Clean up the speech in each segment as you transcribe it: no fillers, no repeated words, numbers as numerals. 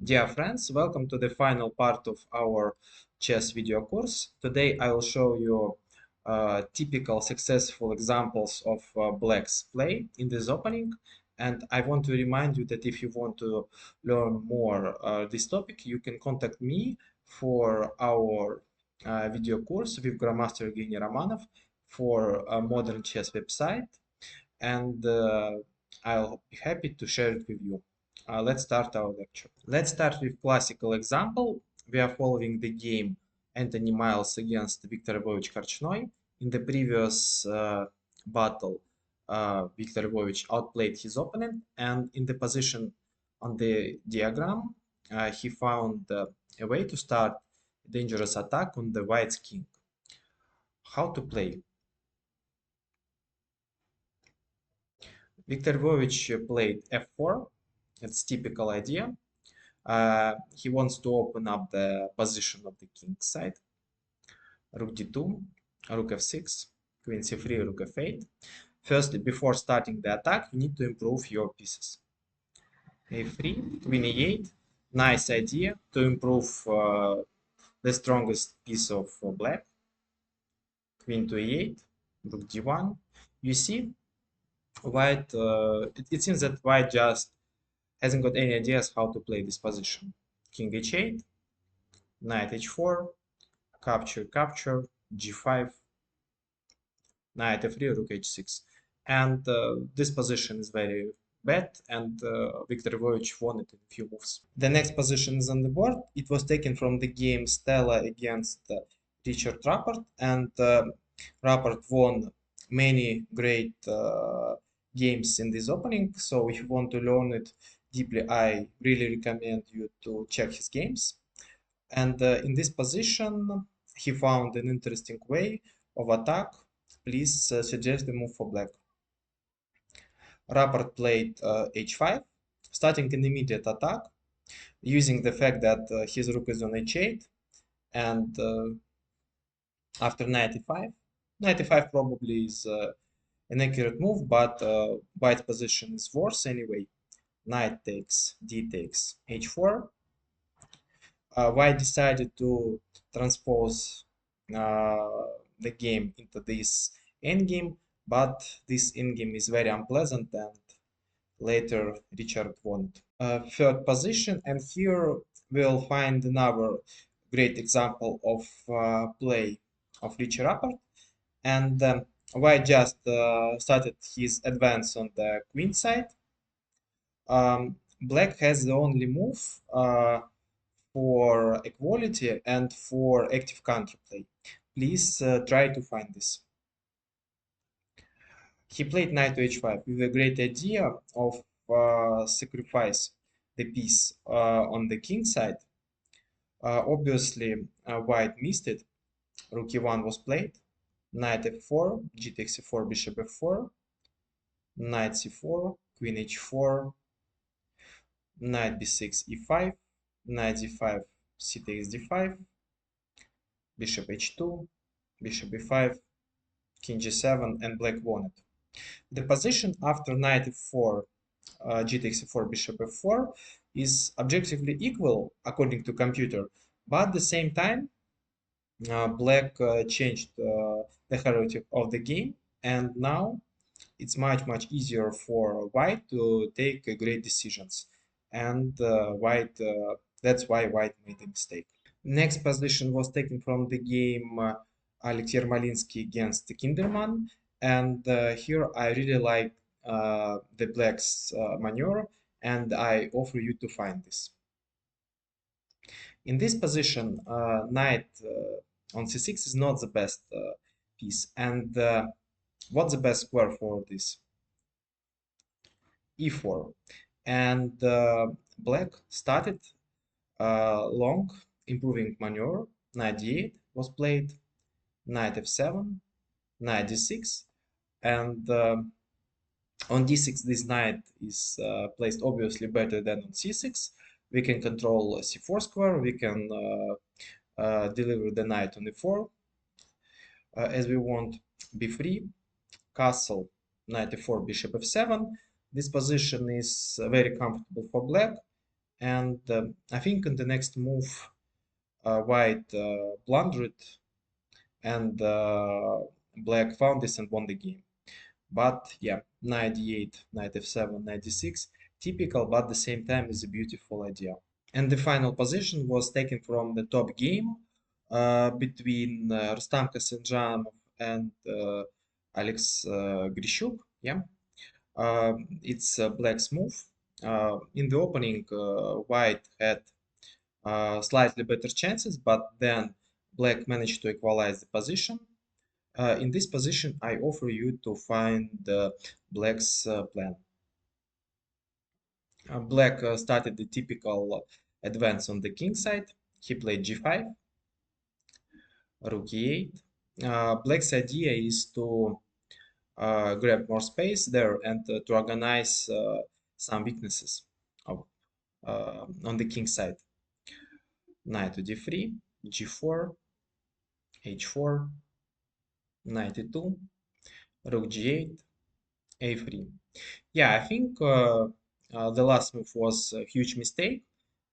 Dear friends, welcome to the final part of our chess video course. Today I will show you typical successful examples of Black's play in this opening, and I want to remind you that if you want to learn more this topic, you can contact me for our video course with Grandmaster Evgeny Romanov for a modern chess website, and I'll be happy to share it with you. Let's start our lecture. Let's start with classical example. We are following the game Anthony Miles against Viktor Lvovich Korchnoi. In the previous battle, Viktor Lvovich outplayed his opponent, and in the position on the diagram, he found a way to start a dangerous attack on the white's king. How to play? Viktor Lvovich played f4. It's typical idea. He wants to open up the position of the king side. Rook d2, rook f6, queen c3, rook f8. First, before starting the attack, you need to improve your pieces. a3, queen e8. Nice idea to improve the strongest piece of black. Queen to e8, rook d1. You see, white. It seems that white just hasn't got any ideas how to play this position. King h8, knight h4, capture, capture, g5, knight f3, rook h6. And this position is very bad, and Viktor Lvovich won it in a few moves. The next position is on the board. It was taken from the game Stella against Richard Rapport, and Rapport won many great games in this opening. So if you want to learn it deeply, I really recommend you to check his games. And in this position, he found an interesting way of attack. Please suggest the move for black. Rapport played h5, starting an immediate attack, using the fact that his rook is on h8, and after knight e5, knight e5 probably is an accurate move, but white position is worse anyway. Knight takes, d takes h4. White decided to transpose the game into this endgame, but this endgame is very unpleasant, and later Richard won it. Third position, and here we'll find another great example of play of Richard Rapport, and White just started his advance on the queen side. Black has the only move for equality and for active counterplay. Please try to find this. He played knight to h5 with a great idea of sacrifice the piece on the king side. Obviously, white missed it. Rook e1 was played. Knight f4, g takes e4, bishop f4, knight c4, queen h4, knight b6, e5, knight d5, c takes d5, bishop h2, bishop e5, king g7, and black won it. The position after knight f4, g takes e4, bishop f4 is objectively equal according to computer, but at the same time black changed the hierarchy of the game, and now it's much easier for white to take great decisions, and that's why white made a mistake. Next position was taken from the game Alexei Malinsky against Kinderman, and here I really like the black's maneuver, and I offer you to find this. In this position, knight on c6 is not the best piece, and what's the best square for this? e4, and black started long improving maneuver. Knight d8 was played, knight f7, knight d6, and on d6 this knight is placed obviously better than on c6. We can control c4 square, we can deliver the knight on e4 as we want. b3, castle, knight e4, bishop f7. This position is very comfortable for black, And I think in the next move, white blundered and black found this and won the game. But yeah, knight d8, knight f7, knight d6, typical, but at the same time is a beautiful idea. And the final position was taken from the top game between Rustam Kasenjanov and Alex Grishuk. Yeah, it's black's move. In the opening, white had slightly better chances, but then black managed to equalize the position. In this position, I offer you to find black's plan. Black started the typical advance on the king side. He played g5, rook e8. Black's idea is to grab more space there and to organize some weaknesses of, on the king side. Knight to d3, g4, h4, knight e2, rook g8, a3. Yeah, I think the last move was a huge mistake,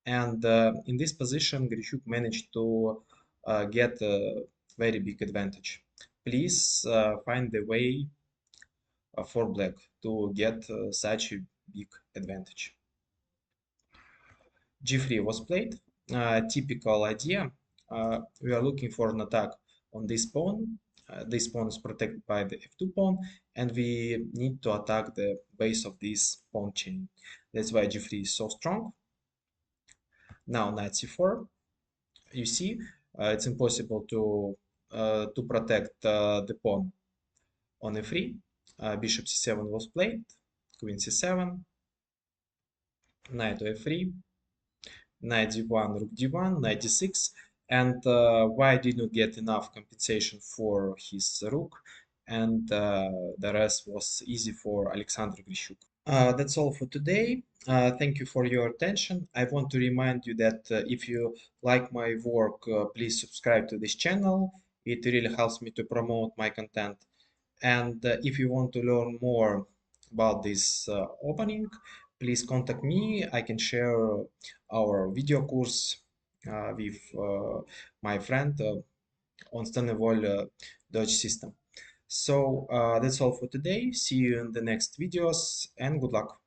and in this position, Grishuk managed to get a very big advantage. Please find the way for black to get such a big advantage. G3 was played. Typical idea. We are looking for an attack on this pawn. This pawn is protected by the f2 pawn, and we need to attack the base of this pawn chain. That's why G3 is so strong. Now knight c4. You see, it's impossible to protect the pawn on e3. Bishop c7 was played. Queen c7. Knight to f3. Knight d1, rook d1, knight d6, and white did not get enough compensation for his rook, and the rest was easy for Alexander Grishuk. That's all for today. Thank you for your attention. I want to remind you that if you like my work, please subscribe to this channel. It really helps me to promote my content. And if you want to learn more about this opening, please contact me. I can share our video course with my friend on Stonewall Dutch system. So that's all for today. See you in the next videos and good luck.